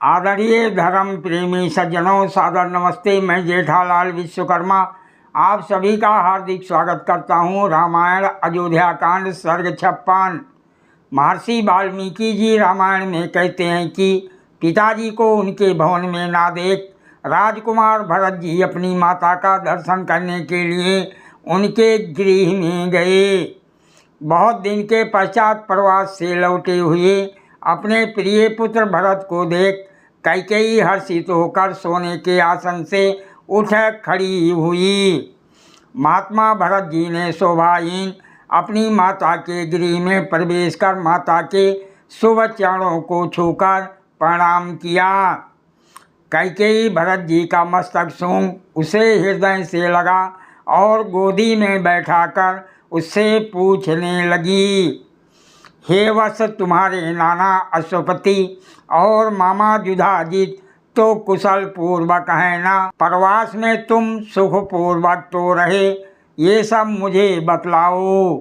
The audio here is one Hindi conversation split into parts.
आदरणीय धर्म प्रेमी सज्जनों, सादर नमस्ते। मैं जेठालाल विश्वकर्मा आप सभी का हार्दिक स्वागत करता हूँ। रामायण अयोध्या कांड सर्ग 56। महर्षि वाल्मीकि जी रामायण में कहते हैं कि पिताजी को उनके भवन में ना देख राजकुमार भरत जी अपनी माता का दर्शन करने के लिए उनके गृह में गए। बहुत दिन के पश्चात प्रवास से लौटे हुए अपने प्रिय पुत्र भरत को देख कैकेयी हर्षित होकर सोने के आसन से उठ खड़ी हुई। महात्मा भरत जी ने शोभाहीन अपनी माता के गृह में प्रवेश कर माता के शुभ चरणों को छूकर प्रणाम किया। कैकेयी भरत जी का मस्तक सूंघ उसे हृदय से लगा और गोदी में बैठाकर उससे पूछने लगी, हे वत्स, तुम्हारे नाना अश्वपति और मामा युधाजित तो कुशल पूर्वक है ना? प्रवास में तुम सुखपूर्वक तो रहे, ये सब मुझे बतलाओ।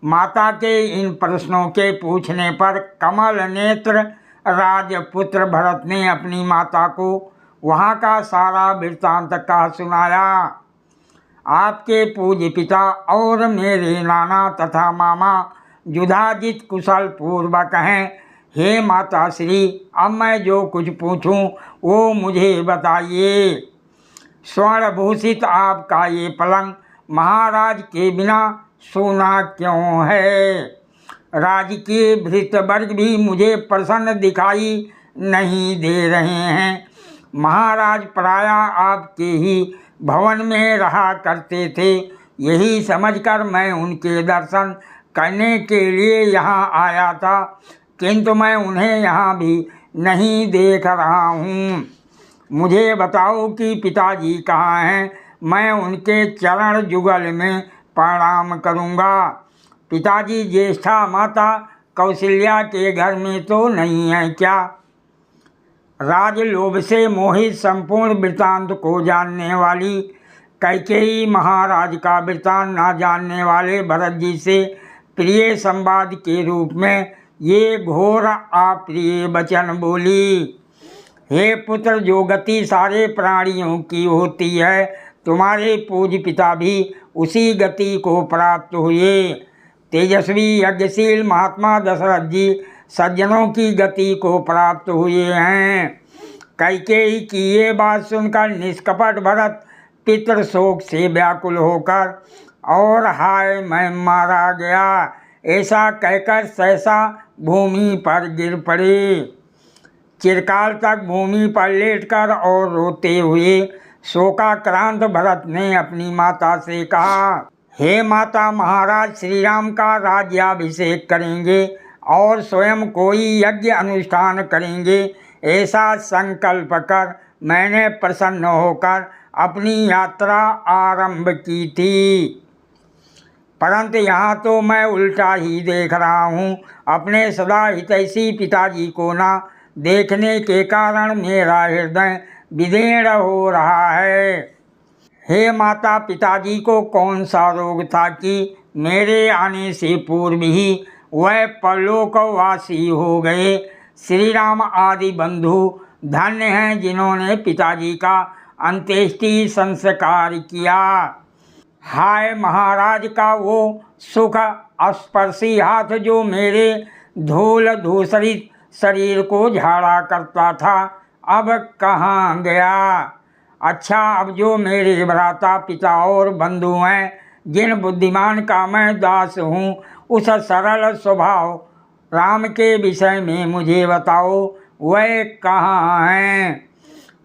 माता के इन प्रश्नों के पूछने पर कमल नेत्र राजपुत्र भरत ने अपनी माता को वहाँ का सारा वृत्तांत कह सुनाया। आपके पूज्य पिता और मेरे नाना तथा मामा युधाजित कुशल पूर्वक हैं। हे माता श्री, अब मैं जो कुछ पूछूं वो मुझे बताइए। स्वर्णभूषित आपका ये पलंग महाराज के बिना सोना क्यों है? राजकीय भृत्यवर्ग भी मुझे प्रसन्न दिखाई नहीं दे रहे हैं। महाराज प्रायः आपके ही भवन में रहा करते थे। यही समझकर मैं उनके दर्शन करने के लिए यहाँ आया था, किंतु मैं उन्हें यहाँ भी नहीं देख रहा हूँ। मुझे बताओ कि पिताजी कहाँ हैं? मैं उनके चरण जुगल में प्रणाम करूँगा। पिताजी ज्येष्ठा माता कौशल्या के घर में तो नहीं है क्या? राजलोभ से मोहित संपूर्ण वृत्तांत को जानने वाली कैकेयी महाराज का वृत्तांत न जानने वाले भरत जी से प्रिय संवाद के रूप में ये घोर अप्रिय वचन बोली। हे पुत्र, जो गति सारे प्राणियों की होती है, तुम्हारे पूज्य पिता भी उसी गति को प्राप्त हुए। तेजस्वी यज्ञशील महात्मा दशरथ जी सज्जनों की गति को प्राप्त हुए हैं। कैकेयी की ये बात सुनकर निष्कपट भरत पितृ शोक से व्याकुल होकर और हाय मैं मारा गया ऐसा कहकर सहसा भूमि पर गिर पड़े। चिरकाल तक भूमि पर लेटकर और रोते हुए शोकाक्रांत भरत ने अपनी माता से कहा, हे माता, महाराज श्री राम का राज्याभिषेक करेंगे और स्वयं कोई यज्ञ अनुष्ठान करेंगे ऐसा संकल्प कर मैंने प्रसन्न होकर अपनी यात्रा आरंभ की थी, परंतु यहाँ तो मैं उल्टा ही देख रहा हूँ। अपने सदा हितैषी पिताजी को ना देखने के कारण मेरा हृदय विदीर्ण हो रहा है। हे माता, पिताजी को कौन सा रोग था कि मेरे आने से पूर्व ही वह परलोकवासी हो गए? श्री राम आदि बंधु धन्य हैं जिन्होंने पिताजी का अंत्येष्टि संस्कार किया। हाय महाराज का वो सुख स्पर्शी हाथ जो मेरे धूल धूसरित शरीर को झाड़ा करता था, अब कहाँ गया? अच्छा, अब जो मेरे भ्राता पिता और बंधु हैं, जिन बुद्धिमान का मैं दास हूँ, उस सरल स्वभाव राम के विषय में मुझे बताओ, वह कहाँ हैं?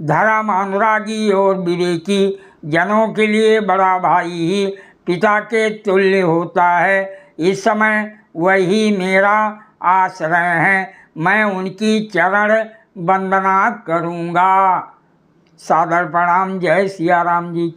धर्म अनुरागी और विवेकी जनों के लिए बड़ा भाई ही पिता के तुल्य होता है। इस समय वही मेरा आश्रय है, मैं उनकी चरण वंदना करूँगा। सादर प्रणाम। जय सिया राम जी।